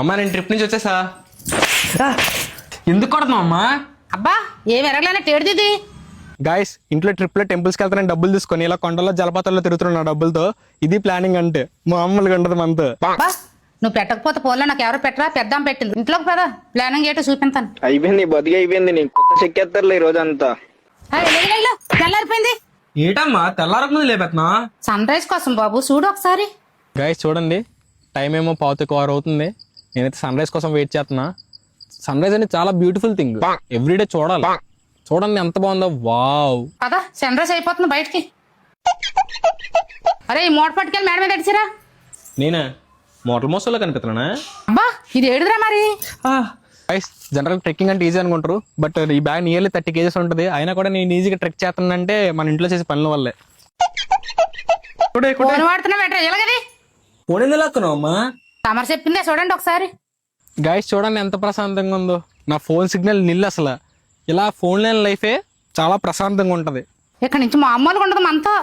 అమ్మా నేను ట్రిప్ నుంచి వచ్చేసా. ఎందుకు కొడతాం అమ్మా? అబ్బా ఏం ఎరగలేనా టేడుది. గాయస్ ఇంట్లో ట్రిప్ లో టెంపుల్స్కి వెళ్తానని డబ్బులు తీసుకొని ఇలా కొండల్లో జలపాతాల్లో తిరుగుతున్నా డబ్బులతో. ఇది ప్లానింగ్ అంటే మామూలుగా ఉండదు మనతో. అబ్బా నువ్వు పెట్టకపోతే పోలే నాకు ఎవరు పెట్టరా పెద్దాం పెట్టింది. ఇంట్లోకి పదా ప్లానింగ్ ఏంటో చూపించాను. అయిపోయింది బతికి అయిపోయింది. నీకు కొత్త చెక్కేస్తారులే ఈ రోజు అంతా. తెల్లారిపోయింది. ఏటమ్మా తెల్లారకు ముందు లేపెత్తున్నా? సన్ రైజ్ కోసం బాబు చూడు ఒకసారి. గాయస్ చూడండి టైం ఏమో 5:15 అవుతుంది. నేనైతే సన్ రైజ్ కోసం వెయిట్ చేస్తున్నా. సన్ రైజ్ అనేది చాలా బ్యూటిఫుల్ థింగ్, ఎవ్రీడే చూడాలి. చూడండి ఎంత బాగుందో. వావ్ పదా సన్ రైజ్ అయిపోతుంది బయటికి. అరే ఈ మూట పట్టుకెళ్ళి మేడ మీద అడిచిరా. నేనే మోటార్ మోసల్లో కనిపిస్తున్నానా? అబ్బా ఇది ఏడుదిరా మరి. గైస్ జనరల్ ట్రెక్కింగ్ అంటే ఈజీ అనుకుంటారు, బట్ ఈ బ్యాగ్ నియర్లీ 30 kgs ఉంటుంది. అయినా కూడా నేను ఈజీగా ట్రెక్ చేస్తానంటే మన ఇంట్లో చేసే పనుల వల్లే. ఫోన్ వాడుతున్నా బెటర్ ఎలాగది అమ్మా తమరు చెప్పిందే చూడండి ఒకసారి. గైస్ చూడండి ఎంత ప్రశాంతంగా ఉందో. నా ఫోన్ సిగ్నల్ నిల్లు అసలు. ఇలా ఫోన్ లేని లైఫే చాలా ప్రశాంతంగా ఉంటది. ఇక్కడ నుంచి మామూలుగా ఉండదు మనతో.